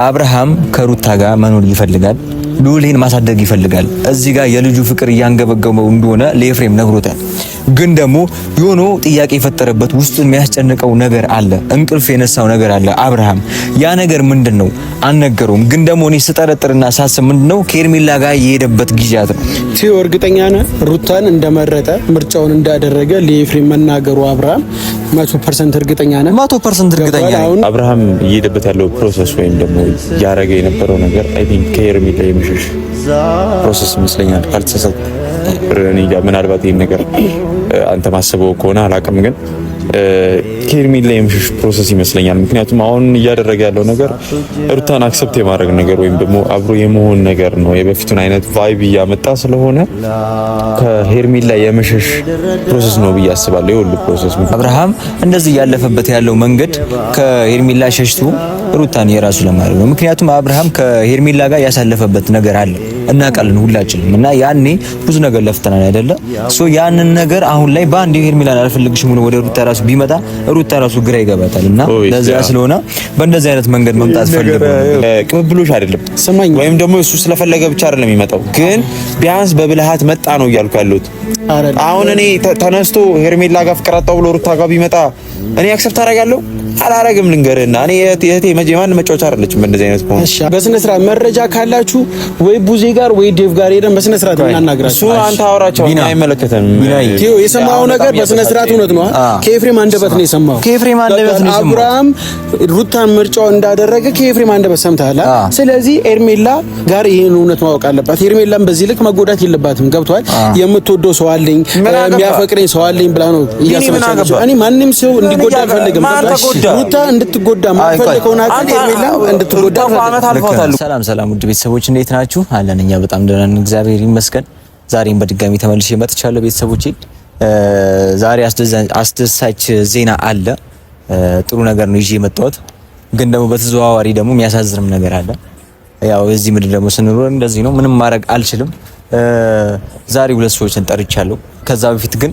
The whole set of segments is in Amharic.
አብርሃም ከሩታ ጋር መኖር ይፈልጋል። ሉሊን ማሳደግ ይፈልጋል። እዚህ ጋር የልጁ ፍቅር እያንገበገበው እንደሆነ ለኤፍሬም ነግሮታል። ግን ደግሞ የሆነ ጥያቄ የፈጠረበት ውስጡን የሚያስጨንቀው ነገር አለ። እንቅልፍ የነሳው ነገር አለ አብርሃም። ያ ነገር ምንድነው አልነገረውም። ግን ደግሞ እኔ ስጠረጥርና ሳስብ ምንድነው ከኤርሜላ ጋር የሄደበት ጊዜያት ነው። ሲው እርግጠኛ ነህ ሩታን እንደመረጠ ምርጫውን እንዳደረገ ለኤፍሬም መናገሩ አብርሃም 100% እርግጠኛ ነህ? 100% እርግጠኛ ነኝ። አብርሃም እየሄደበት ያለው ፕሮሰስ ወይም ደግሞ ያረገ የነበረው ነገር አይ ቲንክ ከኤርሜላ የመሸሽ ፕሮሰስ ይመስለኛል ካልተሳሳትኩ። ምናልባት ይሄን ነገር አንተ ማስበው ከሆነ አላውቅም፣ ግን ከኤርሜላ የመሸሽ ፕሮሰስ ይመስለኛል። ምክንያቱም አሁን እያደረገ ያለው ነገር ሩታን አክሰፕት የማድረግ ነገር ወይም ደግሞ አብሮ የመሆን ነገር ነው። የበፊቱን አይነት ቫይብ እያመጣ ስለሆነ ከኤርሜላ የመሸሽ ፕሮሰስ ነው ብዬ አስባለሁ። የሁሉ ፕሮሰስ አብርሃም እንደዚህ ያለፈበት ያለው መንገድ ከኤርሜላ ሸሽቶ ሩታን የራሱ ለማድረግ ነው። ምክንያቱም አብርሃም ከኤርሜላ ጋር ያሳለፈበት ነገር አለ እናውቃለን ሁላችንም። እና ያኔ ብዙ ነገር ለፍተናል አይደለ? ያንን ነገር አሁን ላይ በአንድ ኤርሜላን አልፈልግሽም ብሎ ወደ ሩታ ራሱ ቢመጣ ሩታ ራሱ ግራ ይገባታል። እና ለዛ ስለሆነ በእንደዚህ አይነት መንገድ መምጣት ፈልጎ ቅብብሎሽ አይደለም ወይም ደግሞ እሱ ስለፈለገ ብቻ አይደለም የሚመጣው፣ ግን ቢያንስ በብልሃት መጣ ነው እያልኩ ያለሁት። አሁን እኔ ተነስቶ ኤርሜላ ጋር ፍቅር አጣው ብሎ ሩታ ጋር ቢመጣ እኔ አክሰፕት አደርጋለሁ አላረግም? ልንገርህና እኔ እህቴ ማን መጫወቻ አይደለችም። በእንደዚህ አይነት ከሆነ በስነ ስርዓት መረጃ ካላችሁ ወይ ቡዜ ጋር ወይ ዴቭ ጋር ሄደን በስነ ስርዓት እናናግራችሁ። እሱ አንተ አውራቸው አይመለከተንም። ቲዮ የሰማው ነገር በስነ ስርዓት እውነት ነው። ከኤፍሬም አንደበት ነው የሰማው። ከኤፍሬም አንደበት ነው የሰማው። አብርሃም ሩታን ምርጫው እንዳደረገ ከኤፍሬም አንደበት ሰምተሃል። ስለዚህ ኤርሜላ ጋር ይሄን እውነት ማወቅ አለባት። ኤርሜላም በዚህ ልክ መጎዳት የለባትም። ገብቷል። የምትወደው ሰው አለኝ የሚያፈቅረኝ ሰው አለኝ ብላ ነው እያሰበች። እኔ ማንንም ሰው እንዲጎዳ አልፈልግም። ሩታ እንድትጎዳ ማለት ከሆነ ኤርሜላ እንድትጎዳ ሰላም ውድ ቤተሰቦች እንዴት ናችሁ? አለን እኛ በጣም ደህና ነን፣ እግዚአብሔር ይመስገን። ዛሬም በድጋሚ ተመልሼ መጥቻለሁ ቤተሰቦቼ። ዛሬ አስደሳች ዜና አለ። ጥሩ ነገር ነው ይዤ የመጣሁት፣ ግን ደግሞ በተዘዋዋሪ ደግሞ የሚያሳዝንም ነገር አለ። ያው እዚህ ምድር ደግሞ ስንኖር እንደዚህ ነው፣ ምንም ማድረግ አልችልም። ዛሬ ሁለት ሰዎችን ጠርቻለሁ። ከዛ በፊት ግን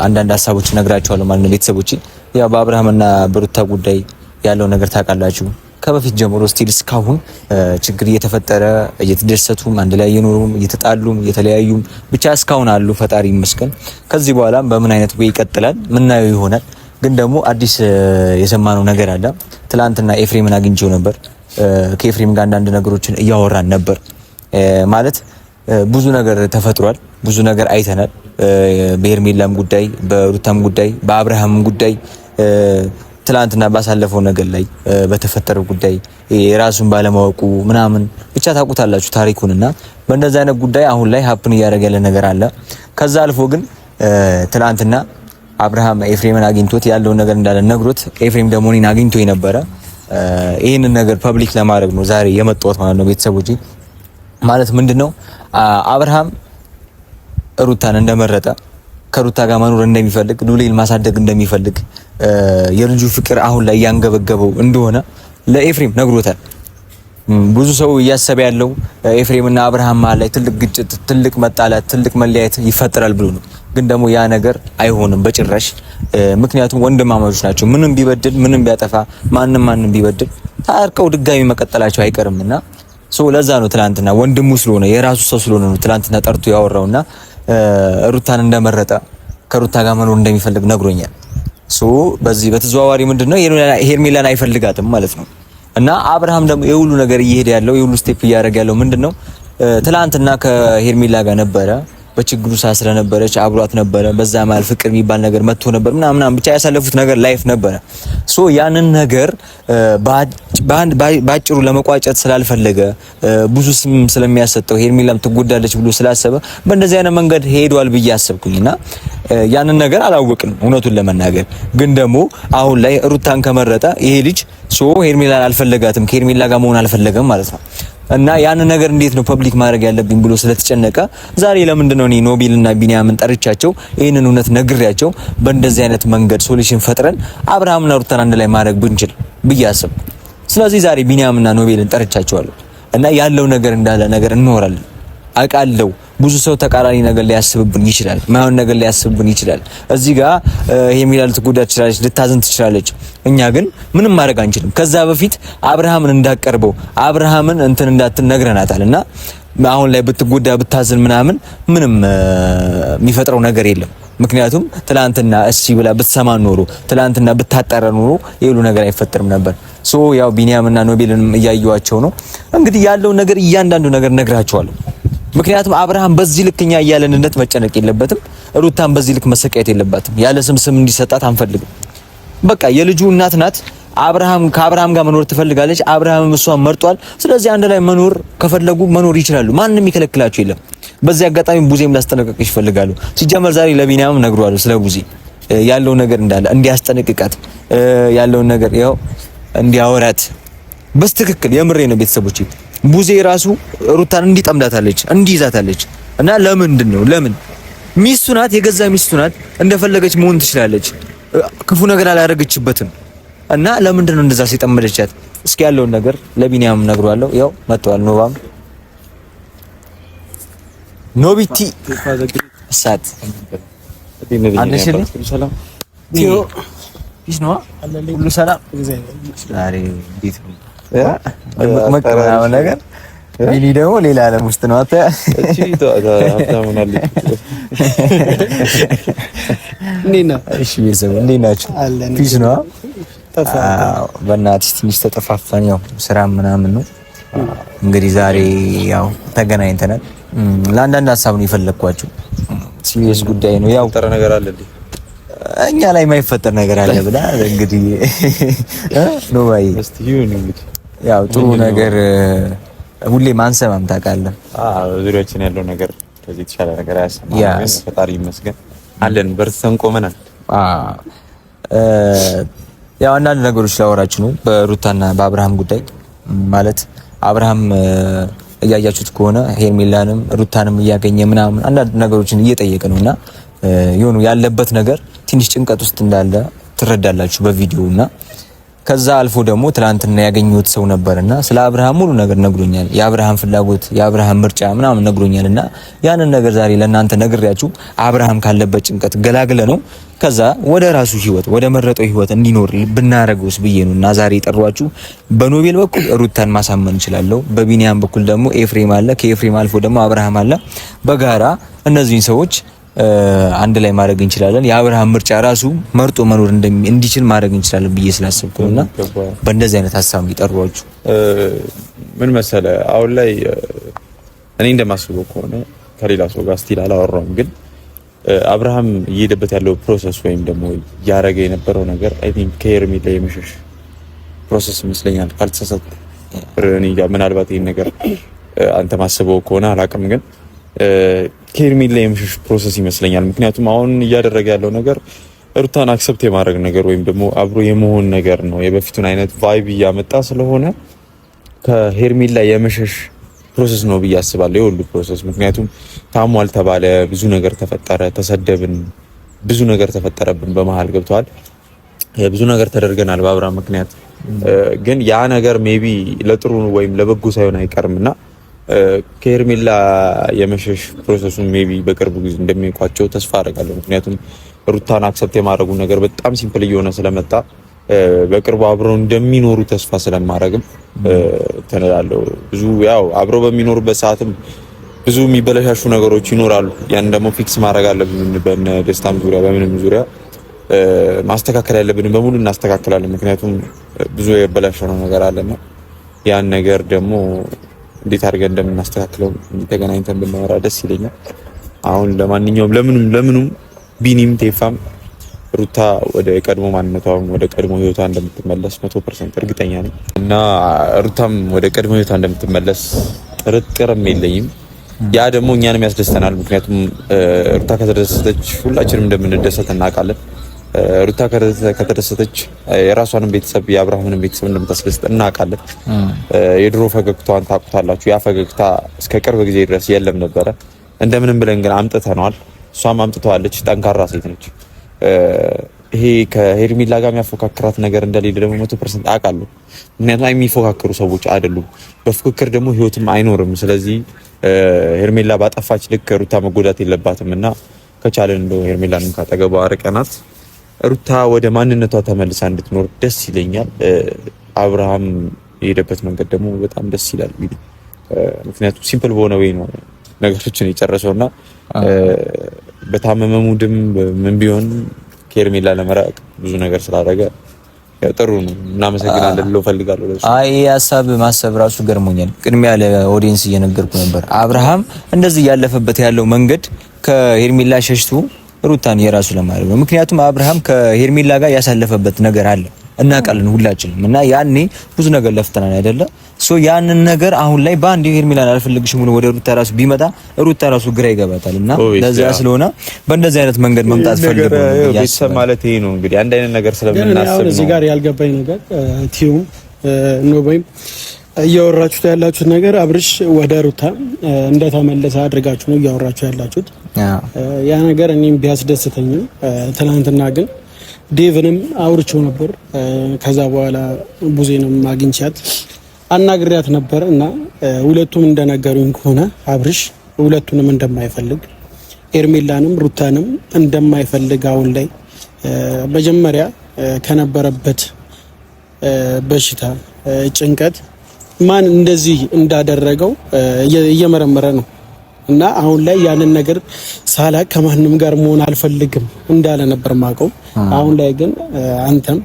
አንዳንድ ሀሳቦች እነግራችኋለሁ ማለት ነው ቤተሰቦቼ። ያው በአብርሃምና በሩታ ጉዳይ ያለው ነገር ታውቃላችሁ። ከበፊት ጀምሮ ስቲል እስካሁን ችግር እየተፈጠረ እየተደሰቱም አንድ ላይ እየኖሩም እየተጣሉም እየተለያዩም ብቻ እስካሁን አሉ። ፈጣሪ ይመስገን። ከዚህ በኋላም በምን አይነት ወይ ይቀጥላል ምናየው ይሆናል። ግን ደግሞ አዲስ የሰማነው ነገር አለ። ትላንትና ኤፍሬምን አግኝቼው ነበር። ከኤፍሬም ጋር አንዳንድ ነገሮችን እያወራን ነበር። ማለት ብዙ ነገር ተፈጥሯል፣ ብዙ ነገር አይተናል። በኤርሜላም ጉዳይ፣ በሩታም ጉዳይ፣ በአብርሃምም ጉዳይ ትላንትና ባሳለፈው ነገር ላይ በተፈጠረው ጉዳይ የራሱን ባለማወቁ ምናምን ብቻ ታውቁታላችሁ ታሪኩንና በእንደዛ አይነት ጉዳይ አሁን ላይ ሀፕን እያደረገ ያለ ነገር አለ። ከዛ አልፎ ግን ትላንትና አብርሃም ኤፍሬምን አግኝቶት ያለውን ነገር እንዳለ ነግሮት ኤፍሬም ደግሞ እኔን አግኝቶኝ ነበረ። ይሄንን ነገር ፐብሊክ ለማድረግ ነው ዛሬ የመጣሁት ማለት ነው ቤተሰቦቼ። ማለት ምንድነው አብርሃም ሩታን እንደመረጠ ከሩታ ጋር መኖር እንደሚፈልግ ሉሊን ማሳደግ እንደሚፈልግ የልጁ ፍቅር አሁን ላይ ያንገበገበው እንደሆነ ለኤፍሬም ነግሮታል። ብዙ ሰው እያሰበ ያለው ኤፍሬምና አብርሃም መሀል ላይ ትልቅ ግጭት፣ ትልቅ መጣላት፣ ትልቅ መለያየት ይፈጠራል ብሎ ነው። ግን ደግሞ ያ ነገር አይሆንም በጭራሽ። ምክንያቱም ወንድማማቾች ናቸው። ምንም ቢበድል ምንም ቢያጠፋ ማንም ቢበድል ታርቀው ድጋሚ መቀጠላቸው አይቀርምና ለዛ ነው ትላንትና ወንድሙ ስለሆነ የራሱ ሰው ስለሆነ ነው ትላንትና ጠርቶ ያወራውና ሩታን እንደመረጠ ከሩታ ጋር መኖር እንደሚፈልግ ነግሮኛል። በዚህ በተዘዋዋሪ ምንድነው ኤርሜላን አይፈልጋትም ማለት ነው። እና አብርሃም ደግሞ የሁሉ ነገር እየሄደ ያለው የሁሉ ስቴፕ እያደረገ ያለው ምንድነው ትላንትና ከኤርሜላ ጋር ነበረ፣ በችግሩ ስለነበረች አብሯት ነበረ። በዛ መሀል ፍቅር የሚባል ነገር መጥቶ ነበር ምናምን ብቻ ያሳለፉት ነገር ላይፍ ነበረ። ያንን ነገር ባጭሩ ለመቋጨት ስላልፈለገ ብዙ ስም ስለሚያሰጠው ኤርሜላም ትጎዳለች ብሎ ስላሰበ በእንደዚህ አይነት መንገድ ሄዷል ብዬ አሰብኩኝና ያንን ነገር አላወቅንም እውነቱን ለመናገር። ግን ደግሞ አሁን ላይ ሩታን ከመረጠ ይሄ ልጅ ኤርሜላን አልፈለጋትም፣ ከኤርሜላ ጋር መሆን አልፈለገም ማለት ነው። እና ያንን ነገር እንዴት ነው ፐብሊክ ማድረግ ያለብኝ ብሎ ስለተጨነቀ ዛሬ ለምንድን ነው እኔ ኖቤልና ቢኒያምን ጠርቻቸው ይሄንን እውነት ነግሬያቸው በእንደዚህ አይነት መንገድ ሶሉሽን ፈጥረን አብርሃምና ሩታን አንድ ላይ ማድረግ ብንችል ብዬ አሰብኩ። ስለዚህ ዛሬ ቢኒያምና ኖቤልን ጠርቻቸዋለሁ እና ያለው ነገር እንዳለ ነገር እንኖራለን። አውቃለሁ ብዙ ሰው ተቃራኒ ነገር ሊያስብብን ይችላል፣ ማይሆን ነገር ሊያስብብን ይችላል። እዚህ ጋር ሄርሜላ ልትጎዳ ትችላለች፣ ልታዘን ትችላለች። እኛ ግን ምንም ማድረግ አንችልም። ከዛ በፊት አብርሃምን እንዳቀርበው አብርሃምን እንትን እንዳትነግረናታልና አሁን ላይ ብትጎዳ ብታዘን ምናምን ምንም የሚፈጥረው ነገር የለም። ምክንያቱም ትላንትና እሺ ብላ ብትሰማ ኖሮ ትላንትና ብታጠረ ኖሮ ይሁሉ ነገር አይፈጠርም ነበር። ሶ ያው ቢኒያምና ኖቤልንም እያዩዋቸው ነው እንግዲህ ያለው ነገር እያንዳንዱ ነገር ነግራቸዋለሁ። ምክንያቱም አብርሃም በዚህ ልክኛ ያለንነት መጨነቅ የለበትም፣ ሩታን በዚህ ልክ መሰቃየት የለባትም። ያለ ስም እንዲሰጣት አንፈልግም። በቃ የልጁ እናት ናት። ከአብርሃም ጋር መኖር ትፈልጋለች። አብርሃምም እሷን መርጧል። ስለዚህ አንድ ላይ መኖር ከፈለጉ መኖር ይችላሉ። ማንንም የሚከለክላቸው የለም። በዚህ አጋጣሚ ቡዜም ላስጠነቀቅሽ ይፈልጋሉ። ሲጀመር ዛሬ ለቢኒያም ነግሯለሁ ስለ ቡዜ ያለው ነገር እንዳለ እንዲያስጠነቅቃት ያለውን ነገር ያው እንዲያወራት በስትክክል የምሬ ነው ቤተሰቦች። ቡዜ ራሱ ሩታን እንዲጠምዳታለች እንዲይዛታለች እና ለምን ሚስቱ ናት፣ የገዛ ሚስቱ ናት፣ እንደፈለገች መሆን ትችላለች። ክፉ ነገር አላደረገችበትም እና ለምንድነው እንደዛ ሲጠመደቻት? እስኪ ያለውን ነገር ለቢኒያም ነግሯለሁ። ያው መጥቷል። ኖባም ኖቢቲ እሳት አንደሽልኝ ሰላም ቲዮ ቢስ ነው ሁሉ ሰላም ዛሬ እንዴት ነው መቀመና ነገር ቢኒ ደግሞ ሌላ ዓለም ውስጥ ነው። አታ እቺ ሀብታሙናለች እንዴና እሺ ቤተሰብ እንዴት ናችሁ? ፒስ ነው። በእናትሽ ትንሽ ተጠፋፋን። ያው ስራ ምናምን ነው እንግዲህ ዛሬ ያው ተገናኝተናል። ለአንዳንድ ሀሳብ ነው የፈለኳችሁ። ሲሪየስ ጉዳይ ነው። ያው ተረ ነገር አለ እንዴ እኛ ላይ የማይፈጠር ነገር አለ ብላ እንግዲህ ነው ባይ እስቲ ይሁን እንግዲህ ያው ጥሩ ነገር ሁሌ ማንሰማም ታውቃለህ። ዙሪያችን ያለው ነገር ከዚህ የተሻለ ነገር አያሰማም። ፈጣሪ ይመስገን አለን፣ በርተን ቆመናል። ያው አንዳንድ ነገሮች ላወራችሁ ነው በሩታና በአብርሃም ጉዳይ። ማለት አብርሃም እያያችሁት ከሆነ ሄርሜላንም ሩታንም እያገኘ ምናምን አንዳንድ ነገሮችን እየጠየቀ ነውና የሆኑ ያለበት ነገር ትንሽ ጭንቀት ውስጥ እንዳለ ትረዳላችሁ በቪዲዮና ከዛ አልፎ ደግሞ ትላንትና ያገኙት ሰው ነበርና ስለ አብርሃም ሙሉ ነገር ነግሮኛል። የአብርሃም ፍላጎት የአብርሃም ምርጫ ምናምን ነግሮኛልና ያንን ነገር ዛሬ ለእናንተ ነግሬያችሁ አብርሃም ካለበት ጭንቀት ገላግለ ነው ከዛ ወደ ራሱ ህይወት ወደ መረጠው ህይወት እንዲኖር ብናረገውስ ብዬ ነውና ዛሬ ጠሯችሁ። በኖቤል በኩል ሩታን ማሳመን እንችላለን፣ በቢኒያም በኩል ደግሞ ኤፍሬም አለ፣ ከኤፍሬም አልፎ ደግሞ አብርሃም አለ። በጋራ እነዚህን ሰዎች አንድ ላይ ማድረግ እንችላለን። የአብርሃም ምርጫ ራሱ መርጦ መኖር እንዲችል ማድረግ እንችላለን ብዬ ስላሰብኩ ነውና በእንደዚህ አይነት ሀሳብ ይጠሯችሁ። ምን መሰለ አሁን ላይ እኔ እንደማስበው ከሆነ ከሌላ ሰው ጋር ስቲል አላወራውም፣ ግን አብርሃም እየሄደበት ያለው ፕሮሰስ ወይም ደግሞ ያረገ የነበረው ነገር አይ ቲንክ ከሄርሜላ ላይ የመሸሽ ፕሮሰስ ይመስለኛል ካልተሳሳትኩ። እኔ ጋር ምናልባት ይሄን ነገር አንተ ማስበው ከሆነ አላውቅም፣ ግን ከሄርሜላ ላይ የመሸሽ ፕሮሰስ ይመስለኛል። ምክንያቱም አሁን እያደረገ ያለው ነገር ሩታን አክሰፕት የማድረግ ነገር ወይም ደግሞ አብሮ የመሆን ነገር ነው። የበፊቱን አይነት ቫይብ እያመጣ ስለሆነ ከሄርሜላ የመሸሽ ፕሮሰስ ነው ብዬ አስባለሁ የሁሉ ፕሮሰስ። ምክንያቱም ታሟል ተባለ፣ ብዙ ነገር ተፈጠረ፣ ተሰደብን፣ ብዙ ነገር ተፈጠረብን፣ በመሀል ገብተዋል፣ ብዙ ነገር ተደርገናል በአብርሃም ምክንያት። ግን ያ ነገር ሜቢ ለጥሩ ወይም ለበጎ ሳይሆን አይቀርምና ከሄርሜላ የመሸሽ ፕሮሰሱን ሜቢ በቅርቡ ጊዜ እንደሚቋጨው ተስፋ አደርጋለሁ። ምክንያቱም ሩታን አክሰፕት የማድረጉ ነገር በጣም ሲምፕል እየሆነ ስለመጣ በቅርቡ አብረው እንደሚኖሩ ተስፋ ስለማድረግም ተነዳለው። ብዙ ያው አብረው በሚኖሩበት ሰዓትም ብዙ የሚበለሻሹ ነገሮች ይኖራሉ። ያን ደግሞ ፊክስ ማድረግ አለብን። በደስታም ዙሪያ በምንም ዙሪያ ማስተካከል ያለብን በሙሉ እናስተካክላለን። ምክንያቱም ብዙ የበለሻሸው ነገር አለና ያን ነገር ደግሞ እንዴት አድርገን እንደምናስተካክለው ተገናኝተን ብናወራ ደስ ይለኛል። አሁን ለማንኛውም ለምኑም ቢኒም ቴፋም ሩታ ወደ ቀድሞ ማንነቷ ወደ ቀድሞ ህይወቷ እንደምትመለስ 100% እርግጠኛ ነኝ እና ሩታም ወደ ቀድሞ ህይወቷ እንደምትመለስ ጥርጥርም የለኝም። ያ ደግሞ እኛንም ያስደስተናል። ምክንያቱም ሩታ ከተደሰተች ሁላችንም እንደምንደሰት እናውቃለን። ሩታ ከተደሰተች የራሷንም ቤተሰብ የአብርሃምንም ቤተሰብ እንደምታስደስት እናውቃለን። የድሮ ፈገግታዋን ታውቁታላችሁ። ያ ፈገግታ እስከ ቅርብ ጊዜ ድረስ የለም ነበረ። እንደምንም ብለን ግን አምጥተነዋል። እሷም አምጥተዋለች። ጠንካራ ሴት ነች። ይሄ ከሄርሜላ ጋር የሚያፎካክራት ነገር እንደሌለ ደግሞ 100% አውቃለሁ። ምክንያቱም የሚፎካከሩ ሰዎች አይደሉም። በፉክክር ደግሞ ህይወትም አይኖርም። ስለዚህ ሄርሜላ ባጠፋች ልክ ሩታ መጎዳት የለባትም እና ከቻለን እንደው ሄርሜላንም ካጠገቧ አርቀናት ሩታ ወደ ማንነቷ ተመልሳ እንድትኖር ደስ ይለኛል። አብርሃም የሄደበት መንገድ ደግሞ በጣም ደስ ይላል። ምክንያቱም ሲምፕል በሆነ ወይ ነው ነገሮችን የጨረሰውና በታመመ ሙድም ምን ቢሆን ከሄርሜላ ለመራቅ ብዙ ነገር ስላደረገ ጥሩ ነው። እናመሰግናለን ልለው ፈልጋለሁ። አይ ሀሳብ ማሰብ ራሱ ገርሞኛል። ቅድሚያ ለኦዲየንስ እየነገርኩ ነበር። አብርሃም እንደዚህ ያለፈበት ያለው መንገድ ከሄርሜላ ሸሽቶ ሩታን የራሱ ለማድረግ ነው። ምክንያቱም አብርሃም ከሄርሜላ ጋር ያሳለፈበት ነገር አለ እናውቃለን ሁላችንም እና ያኔ ብዙ ነገር ለፍተናል አይደለ? ያንን ነገር አሁን ላይ በአንድ ሄርሜላን አልፈልግሽም ብሎ ወደ ሩታ ራሱ ቢመጣ ሩታ ራሱ ግራ ይገባታል እና ለዛ ስለሆነ በእንደዚህ አይነት መንገድ መምጣት ፈልጎ ነው ቤተሰብ ማለት ይሄ ነው እንግዲህ አንድ አይነት ነገር ስለምናስብ ነው። እዚህ ጋር ያልገባኝ ነገር ቲዩም ኖባይም እያወራችሁት ያላችሁት ነገር አብርሽ ወደ ሩታ እንደተመለሰ አድርጋችሁ ነው እያወራችሁ ያላችሁት። ያ ነገር እኔም ቢያስደስተኝም ትናንትና ግን ዴቭንም አውርቼው ነበር። ከዛ በኋላ ቡዜንም አግኝቻት አናግሪያት ነበር እና ሁለቱም እንደነገሩኝ ከሆነ አብርሽ ሁለቱንም እንደማይፈልግ ሄርሜላንም ሩታንም እንደማይፈልግ አሁን ላይ መጀመሪያ ከነበረበት በሽታ ጭንቀት ማን እንደዚህ እንዳደረገው እየመረመረ ነው እና አሁን ላይ ያንን ነገር ሳላቅ ከማንም ጋር መሆን አልፈልግም እንዳለ ነበር ማቀው። አሁን ላይ ግን አንተም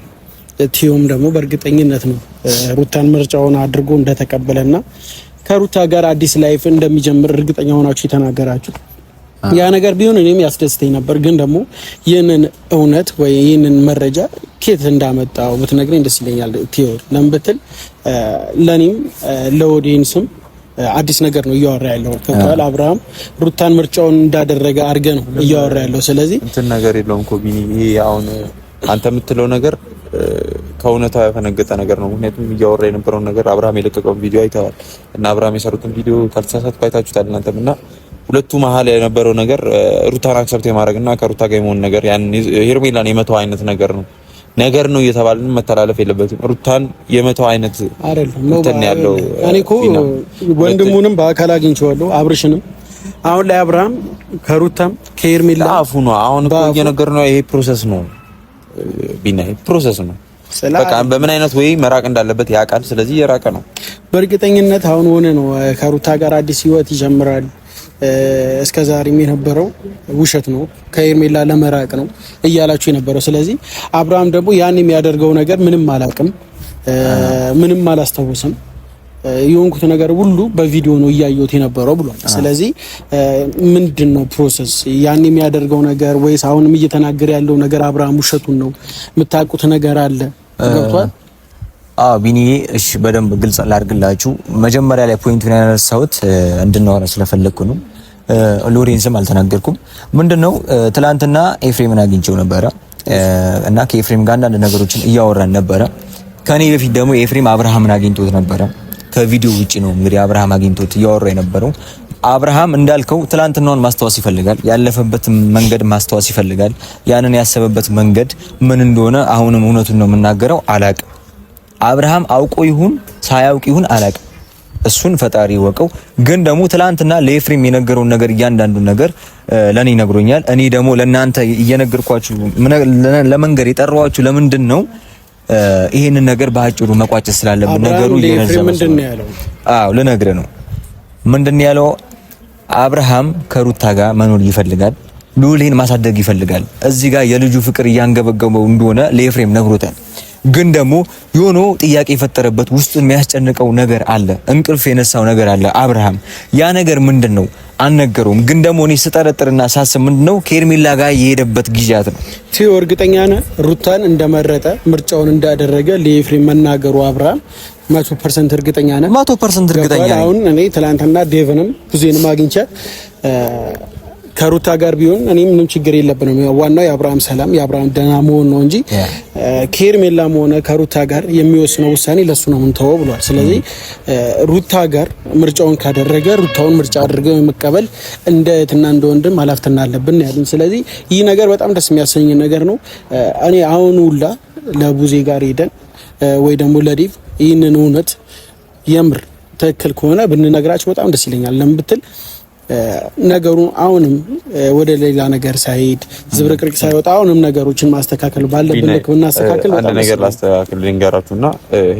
ቲዮም ደግሞ በእርግጠኝነት ነው ሩታን ምርጫውን አድርጎ እንደተቀበለና ከሩታ ጋር አዲስ ላይፍ እንደሚጀምር እርግጠኛ ሆናችሁ የተናገራችሁ ያ ነገር ቢሆን እኔም ያስደስተኝ ነበር። ግን ደግሞ ይህንን እውነት ወይ ይህንን መረጃ ከየት እንዳመጣው ብትነግረኝ ደስ ይለኛል። ቲዮ ለምን ብትል ለኔም ለኦዲየንስም አዲስ ነገር ነው እያወራ ያለው። ከቷል አብርሃም ሩታን ምርጫውን እንዳደረገ አድርገ ነው እያወራ ያለው። ስለዚህ እንትን ነገር የለውም እኮ ቢኒ፣ ይሄ አሁን አንተ የምትለው ነገር ከእውነታው ያፈነገጠ ነገር ነው። ምክንያቱም እያወራ የነበረውን ነገር አብርሃም የለቀቀውን ቪዲዮ አይተዋል እና አብርሃም የሰሩትን ቪዲዮ ካልተሳሳትኩ አይታችሁታል እናንተም እና ሁለቱ መሀል የነበረው ነገር ሩታን አክሰፕት የማድረግና ከሩታ ጋር የመሆን ነገር ያን ሄርሜላን የመተው አይነት ነገር ነው እየተባለን መተላለፍ የለበትም። ሩታን የመተው አይነት አይደለም እንትን ያለው እኔ እኮ ወንድሙንም በአካል አግኝቼዋለሁ አብርሽንም። አሁን ላይ አብርሃም ከሩታም ከሄርሜላ አፉ ነው አሁን እኮ እየነገር ነው። ይሄ ፕሮሰስ ነው ቢናይ ፕሮሰስ ነው። በቃ በምን አይነት ወይ መራቅ እንዳለበት ያውቃል። ስለዚህ የራቀ ነው በእርግጠኝነት። አሁን ሆነ ነው ከሩታ ጋር አዲስ ህይወት ይጀምራል። እስከዛሬም የነበረው ውሸት ነው፣ ከሄርሜላ ለመራቅ ነው እያላችሁ የነበረው። ስለዚህ አብርሃም ደግሞ ያን የሚያደርገው ነገር ምንም አላውቅም፣ ምንም አላስታውስም፣ የሆንኩት ነገር ሁሉ በቪዲዮ ነው እያየሁት የነበረው ብሏል። ስለዚህ ምንድነው ፕሮሰስ ያን የሚያደርገው ነገር ወይስ አሁንም እየተናገረ ያለው ነገር አብርሃም ውሸቱን ነው? የምታውቁት ነገር አለ? ገብቷል? ቢኒዬ እሺ፣ በደንብ ግልጽ ላድርግላችሁ። መጀመሪያ ላይ ፖይንቱን ያነሳሁት እንድናወራ ስለፈለኩ ነው። ሎሬንስም አልተናገርኩም። ምንድነው ትላንትና ኤፍሬምን አግኝቼው ነበረ እና ከኤፍሬም ጋር አንዳንድ ነገሮችን እያወራን ነበረ። ከኔ በፊት ደግሞ ኤፍሬም አብርሃምን አግኝቶት ነበረ። ከቪዲዮ ውጪ ነው እንግዲህ አብርሃም አግኝቶት እያወራ የነበረው። አብርሃም እንዳልከው ትላንትናውን ማስተዋስ ይፈልጋል፣ ያለፈበትን መንገድ ማስተዋስ ይፈልጋል። ያንን ያሰበበት መንገድ ምን እንደሆነ አሁንም እውነቱን ነው የምናገረው፣ አላቅም። አብርሃም አውቆ ይሁን ሳያውቅ ይሁን አላቅም፣ እሱን ፈጣሪ ይወቀው። ግን ደግሞ ትላንትና ለኤፍሬም የነገረውን ነገር እያንዳንዱን ነገር ለኔ ነግሮኛል። እኔ ደግሞ ለናንተ እየነገርኳችሁ ለመንገር የጠራዋችሁ ለምንድን ነው ይሄንን ነገር በአጭሩ መቋጨት ስላለብን ነገሩ እየነዘመ ልነግርህ ነው። ምንድን ነው ያለው? አብርሃም ከሩታ ጋር መኖር ይፈልጋል፣ ልዑልን ማሳደግ ይፈልጋል። እዚህ ጋር የልጁ ፍቅር እያንገበገበው እንደሆነ ለኤፍሬም ነግሮታል። ግን ደግሞ የሆነ ጥያቄ የፈጠረበት ውስጡ የሚያስጨንቀው ነገር አለ፣ እንቅልፍ የነሳው ነገር አለ አብርሃም። ያ ነገር ምንድነው አልነገረውም። ግን ደግሞ እኔ ስጠረጥርና ሳስብ ምንድነው ከሄርሜላ ጋር የሄደበት ጊዜያት ነው። ቲዮ እርግጠኛ ነህ ሩታን እንደመረጠ ምርጫውን እንዳደረገ ለኤፍሬም መናገሩ አብርሃም 100% እርግጠኛ ነህ? 100% እርግጠኛ ነኝ። አሁን እኔ ትላንትና ዴቭንም ብዙንም አግኝቻት ከሩታ ጋር ቢሆን እኔ ምንም ችግር የለብንም። ዋናው የአብርሃም ሰላም የአብርሃም ደህና መሆን ነው እንጂ ከሄርሜላም ሆነ ከሩታ ጋር የሚወስነው ውሳኔ ለሱ ነው የምንተወው ብሏል። ስለዚህ ሩታ ጋር ምርጫውን ካደረገ ሩታውን ምርጫ አድርገው የመቀበል እንደ እህትና እንደ ወንድም ኃላፊነት አለብን ያሉን። ስለዚህ ይህ ነገር በጣም ደስ የሚያሰኝ ነገር ነው። እኔ አሁን ሁላ ለቡዜ ጋር ሄደን ወይ ደግሞ ለዲቭ ይህንን እውነት የምር ትክክል ከሆነ ብንነግራቸው በጣም ደስ ይለኛል። ለምን ብትል ነገሩ አሁንም ወደ ሌላ ነገር ሳይሄድ ዝብርቅርቅ ሳይወጣ አሁንም ነገሮችን ማስተካከል ባለብን ልክ ብናስተካክል በጣም አንድ ነገር ላስተካክል ልንገራችሁና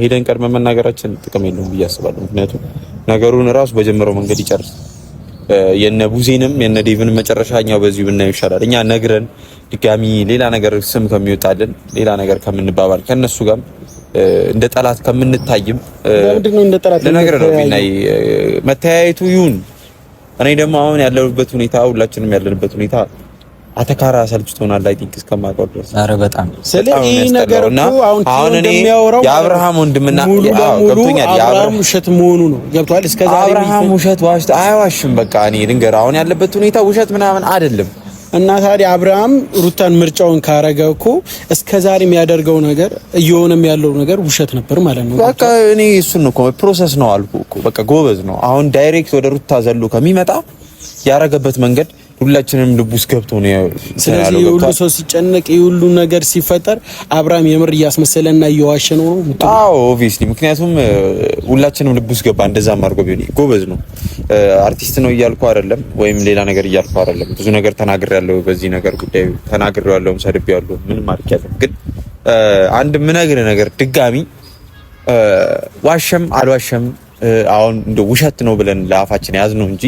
ሄደን ቀድመ መናገራችን ጥቅም የለውም ብዬ አስባለሁ። ምክንያቱም ነገሩን ራሱ በጀመረው መንገድ ይጨርስ። የነ ቡዜንም የነ ዴቭን መጨረሻኛው በዚሁ ብናየው ይሻላል። እኛ ነግረን ድጋሚ ሌላ ነገር ስም ከሚወጣልን ሌላ ነገር ከምንባባል ከነሱ ጋር እንደ ጠላት ከምንታይም ለምንድነው እንደ ጠላት ለነገር ነው ቢናይ መተያየቱ ይሁን። እኔ ደግሞ አሁን ያለሁበት ሁኔታ ሁላችንም ያለንበት ሁኔታ አተካራ ሰልችቶናል። አይ ቲንክ እስከማውቀው ድረስ አረ በጣም ስለዚህ ነገር ነው አሁን እንደሚያወራው የአብርሃም ወንድምና ገብቶኛል። የአብርሃም ውሸት መሆኑ ነው ገብቷል። እስከዛሬ አብርሃም ውሸት ዋሽቶ አይዋሽም። በቃ እኔ ልንገር አሁን ያለበት ሁኔታ ውሸት ምናምን አይደለም። እና ታዲያ አብርሃም ሩታን ምርጫውን ካረገ እኮ እስከዛሬ የሚያደርገው ነገር እየሆነም ያለው ነገር ውሸት ነበር ማለት ነው። በቃ እኔ እሱን ነው ፕሮሰስ ነው አልኩ እኮ በቃ ጎበዝ ነው። አሁን ዳይሬክት ወደ ሩታ ዘሎ ከሚመጣ ያረገበት መንገድ ሁላችንም ልቡስ ገብቶ ነው። ስለዚህ ሁሉ ሰው ሲጨነቅ ሁሉ ነገር ሲፈጠር አብርሃም የምር እያስመሰለና እየዋሸ ነው። አዎ ኦብቪስሊ ምክንያቱም ሁላችንም ልቡስ ገባ። እንደዛም አድርጎ ቢሆን ጎበዝ ነው። አርቲስት ነው እያልኩ አይደለም ወይም ሌላ ነገር እያልኩ አይደለም። ብዙ ነገር ተናግሬያለሁ በዚህ ነገር ጉዳይ ተናግሬያለሁ፣ ሰድቤያለሁ፣ ምንም አድርጌያለሁ። ግን አንድ ምነግርህ ነገር ድጋሚ ዋሸም አልዋሸም አሁን እንደ ውሸት ነው ብለን ለአፋችን ያዝነው እንጂ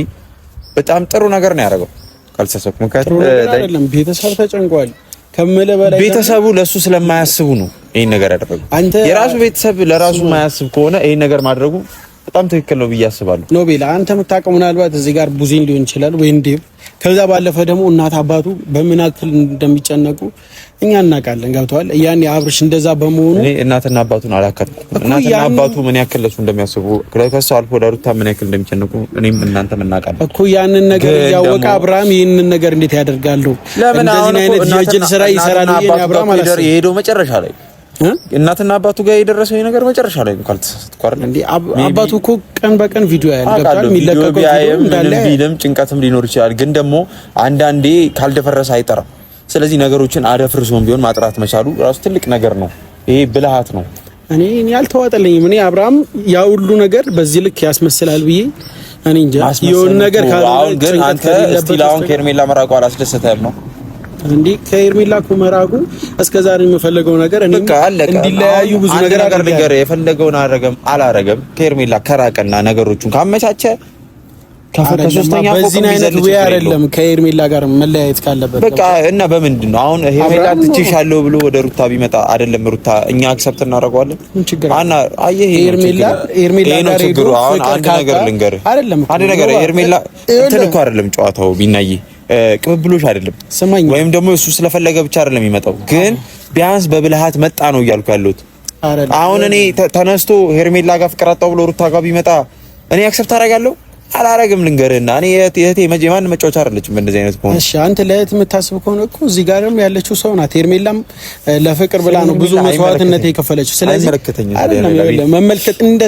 በጣም ጥሩ ነገር ነው ያደረገው። ካልተሰሰኩ ምክንያቱም አይደለም ቤተሰብ ተጨንቋል ከመለ በላይ ቤተሰቡ ለሱ ስለማያስቡ ነው ይሄን ነገር ያደረገው። የራሱ ቤተሰብ ለራሱ ማያስብ ከሆነ ይሄን ነገር ማድረጉ በጣም ትክክል ነው ብዬ አስባለሁ። ኖቤላ አንተ የምታውቀው ምናልባት እዚህ ጋር ቡዜን ሊሆን ይችላል ወይ እንዴ። ከዛ ባለፈ ደግሞ እናት አባቱ በምን ያክል እንደሚጨነቁ እኛ እናውቃለን። ገብተዋል። ያኔ አብርሽ እንደዛ በመሆኑ እኔ እናትና አባቱን አላከተኩም። እናትና አባቱ ምን ያክል ለሱ እንደሚያስቡ ከሱ አልፎ ለሩታ ምን ያክል እንደሚጨነቁ እኔም እናንተም እናውቃለን እኮ። ያንን ነገር ያወቀ አብርሃም ይሄንን ነገር እንዴት ያደርጋሉ? እንደዚህ አይነት የጅል ስራ ይሰራል። ይሄን አብርሃም አላሰበም። የሄደው መጨረሻ ላይ እናትና አባቱ ጋር የደረሰው ነገር መጨረሻ ላይ ነው። ካልተሳሳትኩ አይደል እንዴ? አባቱ እኮ ቀን በቀን ቪዲዮ ያልገባል የሚለቀቀው ቪዲዮ እንዳለ ቢልም ጭንቀትም ሊኖር ይችላል። ግን ደግሞ አንዳንዴ ካልደፈረሰ አይጠራም። ስለዚህ ነገሮችን አደፍርሶም ቢሆን ማጥራት መቻሉ ራሱ ትልቅ ነገር ነው። ይሄ ብልሃት ነው። እኔ አልተዋጠልኝም። እኔ አብርሃም ያ ሁሉ ነገር በዚህ ልክ ያስመስላል ብዬ እኔ እንጃ። የሆነ ነገር ካለው ግን አንተ ስቲል አሁን ከሄርሜላ መራቁ አላስደሰተህም ነው እንዴ? ከሄርሜላ ኩመራጉ እስከዛሬ የምፈልገው ነገር እኔ እንዲለያዩ ብዙ ነገር አድርገህ የፈለገውን አረገም አላረገም ከሄርሜላ ከራቀና ነገሮቹን ካመቻቸ ከሶስተኛ በዚህ አይነት ወይ አይደለም ከሄርሜላ ጋር መለያየት ካለበት በቃ እና በምንድን ነው አሁን ሄርሜላ ትችሻለሁ ብሎ ወደ ሩታ ቢመጣ አይደለም ሩታ እኛ አክሰፕት እናደርገዋለን። አና አየህ ሄርሜላ ጋር ሄዶ አሁን አንድ ነገር ልንገርህ አይደለም አንድ ነገር ሄርሜላ ትልኩ አይደለም ጨዋታው ቢናይ ቅብብሎሽ አይደለም ወይም ደግሞ እሱ ስለፈለገ ብቻ አይደለም የሚመጣው። ግን ቢያንስ በብልሃት መጣ ነው እያልኩ ያለሁት። አሁን እኔ ተነስቶ ሄርሜላ ጋር ፍቅር አጣው ብሎ ሩታ ጋር ቢመጣ እኔ አክሰፕት አደርጋለሁ አላረግም? ልንገርህና እኔ የእህቴ ማን መጫወቻ አይደለችም በእንደዚህ አይነት ከሆነ። እሺ አንተ ለእህት የምታስብ ከሆነ እኮ እዚህ ጋርም ያለችው ሰው ናት። ሄርሜላም ለፍቅር ብላ ነው ብዙ መስዋዕትነት የከፈለችው። ስለዚህ መመልከት እንደ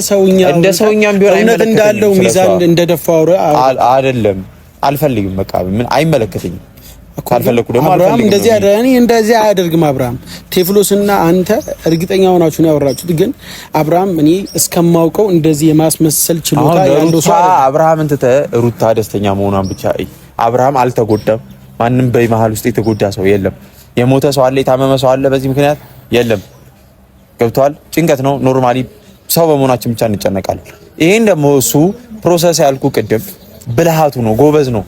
ሰውኛም ቢሆን እውነት እንዳለው ሚዛን እንደደፋው አይደለም። አልፈልግም በቃ ምን አይመለከተኝም። ካልፈለኩ ደግሞ አብርሃም እንደዚህ አያደርግም። አብርሃም ቴፍሎስና አንተ እርግጠኛ ሆናችሁ ነው ያወራችሁት። ግን አብርሃም እኔ እስከማውቀው እንደዚህ የማስመሰል ችሎታ ያለው ሰው አይደለም። አብርሃም እንተ ሩታ ደስተኛ መሆኗን ብቻ አብርሃም አልተጎዳም። ማንም በመሃል ውስጥ የተጎዳ ሰው የለም። የሞተ ሰው አለ፣ የታመመ ሰው አለ። በዚህ ምክንያት የለም። ገብቷል። ጭንቀት ነው ኖርማሊ ሰው በመሆናችን ብቻ እንጨነቃለን። ይሄን ደግሞ እሱ ፕሮሰስ ያልኩ ቅድም ብልሃቱ ነው፣ ጎበዝ ነው።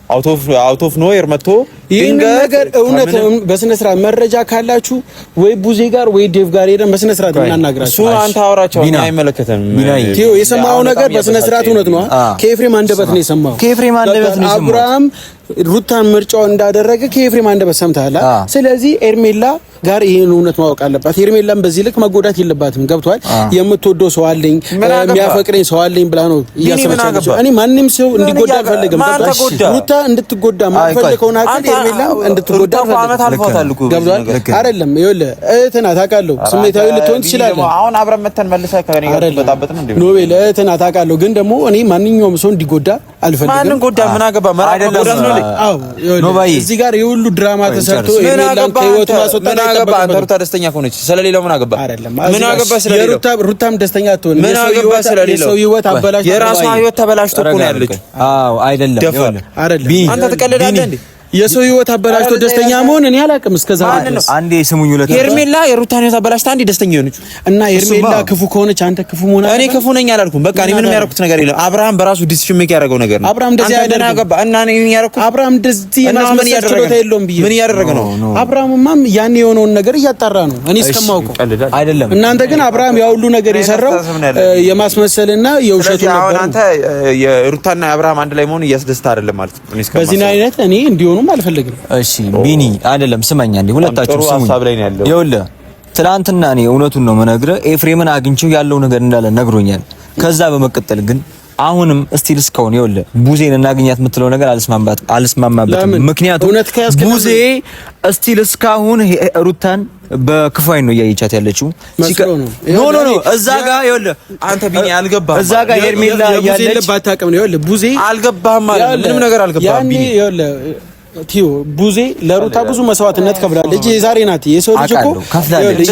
አውት ኦፍ ኖዌር መጥቶ ይሄን ነገር እውነት በስነ ስርዓት መረጃ ካላችሁ ወይ ቡዜ ጋር ወይ ዴቭ ጋር ሄደን በስነ ስርዓት እናናግራችሁ። እሱ አንተ አውራቸው አይመለከተንም። ቲዮ የሰማው ነገር በስነ ስርዓት እውነት ነው። ከኤፍሬም አንደበት ነው የሰማው። ከኤፍሬም አንደበት ነው የሰማው። አብርሃም ሩታን ምርጫው እንዳደረገ ከኤፍሬም አንደበት ሰምተሃል። ስለዚህ ኤርሜላ ጋር ይሄን እውነት ማወቅ አለባት። ኤርሜላም በዚህ ልክ መጎዳት የለባትም። ገብቷል። የምትወደው ሰው አለኝ የሚያፈቅረኝ ሰው አለኝ ብላ ነው እያሰበች። እኔ ማንንም ሰው እንዲጎዳ አልፈልግም። ሩታ እንድትጎዳ ማፈልግ ከሆነ ኤርሜላ እንድትጎዳ አልፈልግም። ገብቷል አይደለም? ይኸውልህ እህት ናት አውቃለሁ። ስሜታዊ ልትሆን ትችላለህ። አሁን አብረን መተን መልሰህ ከኔ ጋር ተበጣበጥ ነው እንዴ? ኖቤል እህት ናት አውቃለሁ። ግን ደግሞ እኔ ማንኛውም ሰው እንዲጎዳ አልፈልግም። ማንን ጎዳ? ምን አገባ? መራቆዳት ነው። አዎ እዚህ ጋር የሁሉ ድራማ ተሰርቶ ኤርሜላን ከህይወቱ ማስወጣት አገባ። አንተ ሩታ ደስተኛ ከሆነች ስለሌላው ምን አገባ? ምን አገባ? ስለሌላው ሩታም ደስተኛ አትሆን። ምን አገባ? ስለሌላው ሰው ህይወት አበላሽ። የራሷ ህይወት ተበላሽቶ እኮ ነው ያለችው። አዎ አይደለም። አንተ ትቀልዳለህ እንዴ? የሰው ህይወት አበላሽቶ ደስተኛ መሆን እኔ አላውቅም እስከዛሬ ድረስ። አንዴ ስሙኝ፣ ሁለት ሄርሜላ የሩታን ህይወት አበላሽታ አንዴ ደስተኛ ሆነች እና ሄርሜላ ክፉ ከሆነች አንተ ክፉ መሆን እኔ ክፉ ነኝ አላልኩም። በቃ እኔ ምንም ያደረኩት ነገር የለም። አብርሃም በራሱ ዲሲሽን ሜክ ያደረገው ነገር ነው። አብርሃም እንደዚህ አይደለም አገባ እና እኔ ያደረኩት አብርሃም እንደዚህ ማስመሰል ችሎታ የለውም ብዬ ምን እያደረገ ነው? አብርሃምማም ያን የሆነውን ነገር እያጣራ ነው እኔ እስከማውቀው አይደለም። እናንተ ግን አብርሃም ያ ሁሉ ነገር የሰራው የማስመሰልና የውሸቱ ነበር። አንተ የሩታና የአብርሃም አንድ ላይ መሆን እያስደስታ አይደለም ማለት ነው። በዚህ አይነት እኔ እንዲሆኑም አልፈልግም። እሺ ቢኒ አይደለም ስማኝ፣ አንዴ ሁለታችሁ ስሙኝ። ይኸውልህ ትናንትና እኔ እውነቱን ነው የምነግርህ፣ ኤፍሬምን አግኝቼው ያለው ነገር እንዳለ ነግሮኛል። ከዛ በመቀጠል ግን አሁንም እስቲል እስካሁን ይኸውልህ ቡዜን እናገኛት የምትለው ነገር አልስማማበትም። ምክንያቱም ቡዜ እስቲል እስካሁን ሩታን በክፉ አይን ነው እያየቻት ያለችው። ኖ እዛ ጋር ይኸውልህ አንተ ቢኒ አልገባህም። እዛ ጋር ሄርሜላ ያለች ባታውቅም ነው ይኸውልህ ቡዜ አልገባህም ማለት ምንም ነገር አልገባህም ቢኒ ይኸውልህ ቲዮ ቡዜ ለሩታ ብዙ መስዋዕትነት ከፍላለች። የዛሬ ናት የሰው ልጅ እኮ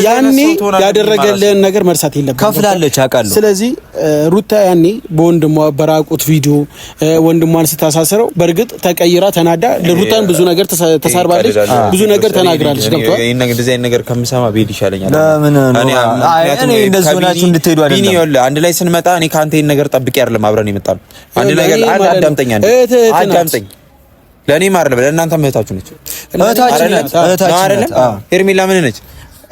ያኔ ያደረገልን ነገር መርሳት የለብንም። ከፍላለች አውቃለሁ። ስለዚህ ሩታ ያኔ በወንድሟ በራቁት ቪዲዮ ወንድሟን ስታሳስረው በእርግጥ ተቀይራ ተናዳ ለሩታን ብዙ ነገር ተሳርባለች፣ ብዙ ነገር ተናግራለች። ገብቷል። እንደዚህ አይነት ነገር ከምሰማ ቤት ይሻለኛል። እኔ እንደዚህ ሆናችሁ እንድትሄዱ አይደለም። ቢኒ ይኸውልህ አንድ ላይ ስንመጣ እኔ ካንተ ይሄን ነገር ጠብቄ አይደለም አብረን የመጣነው። አንድ ነገር አዳምጠኝ፣ አዳምጠኝ ለኔ ማርለ ለእናንተ እህታችሁ ነች። እህታችን ነች። ሄርሜላ ምን ነች?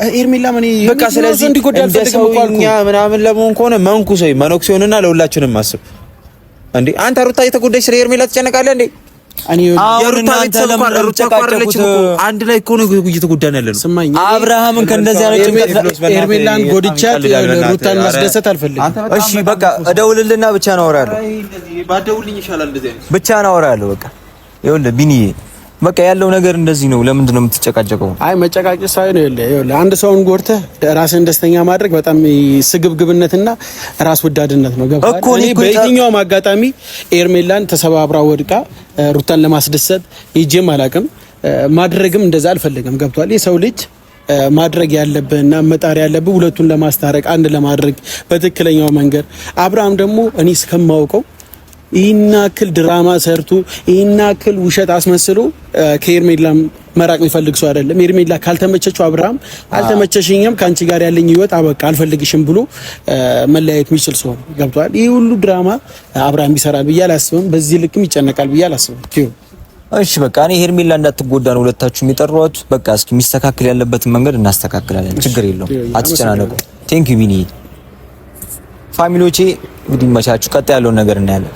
ሄርሜላ ምን በቃ ስለዚህ እንዲጎዳል ፈልገውኛ ምናምን ለመሆን ከሆነ መንኩ ሰው መኖክ ሲሆንና ለሁላችንም ማስብ እንዴ። አንተ ሩታ እየተጎዳች ስለ ሄርሜላ ትጨነቃለህ እንዴ? እኔ የሩታ ቤተሰብ እንኳን ሩታ ቋርለች እኮ አንድ ላይ እኮ ነው እየተጎዳን ያለ ነው። ስማኝ አብርሃምን ከእንደዚህ አይነት ጭንቀት ሄርሜላን ጎድቻት ሩታን ማስደሰት አልፈልግም። እሺ በቃ እደውልልና ብቻ ነው አወራለሁ። ባደውልኝ ይሻላል እንደዚህ አይነት ብቻ ነው አወራለሁ በቃ ይኸውልህ ቢኒዬ በቃ ያለው ነገር እንደዚህ ነው። ለምንድን ነው የምትጨቃጨቀው? አይ መጨቃጨቅ ሳይሆን ይኸውልህ አንድ ሰውን ጎድተህ ራስን ደስተኛ ማድረግ በጣም ስግብግብነትና ራስ ወዳድነት ነው። ገባህ? በየትኛውም አጋጣሚ ኤርሜላን ተሰባብራ ወድቃ ሩታን ለማስደሰት ሂጄም አላውቅም፣ ማድረግም እንደዛ አልፈልግም። ገብቷል? የሰው ልጅ ማድረግ ያለብህና መጣር ያለብህ ሁለቱን ለማስታረቅ አንድ ለማድረግ በትክክለኛው መንገድ። አብርሃም ደግሞ እኔ እስከማውቀው ይህን ያክል ድራማ ሰርቶ ይህን ያክል ውሸት አስመስሎ ከኤርሜላ መራቅ የሚፈልግ ሰው አይደለም። ኤርሜላ ካልተመቸችው አብርሃም አልተመቸሽኝም፣ ካንቺ ጋር ያለኝ ህይወት አበቃ አልፈልግሽም ብሎ መለያየት የሚችል ሰው ነው። ገብቷል? ይህ ሁሉ ድራማ አብርሃም ይሰራል ብዬ አላስብም። በዚህ ልክም ይጨነቃል ብዬ አላስብም። እሺ በቃ እኔ ሄርሜላ እንዳትጎዳ ነው ሁለታችሁ የሚጠሯት። በቃ እስኪ የሚስተካከል ያለበትን መንገድ እናስተካክላለን። ችግር የለውም፣ አትጨናነቁ። ቴንክ ዩ ቢኒ። ፋሚሊዎቼ እንግዲህ መቻችሁ ቀጣይ ያለውን ነገር እናያለን።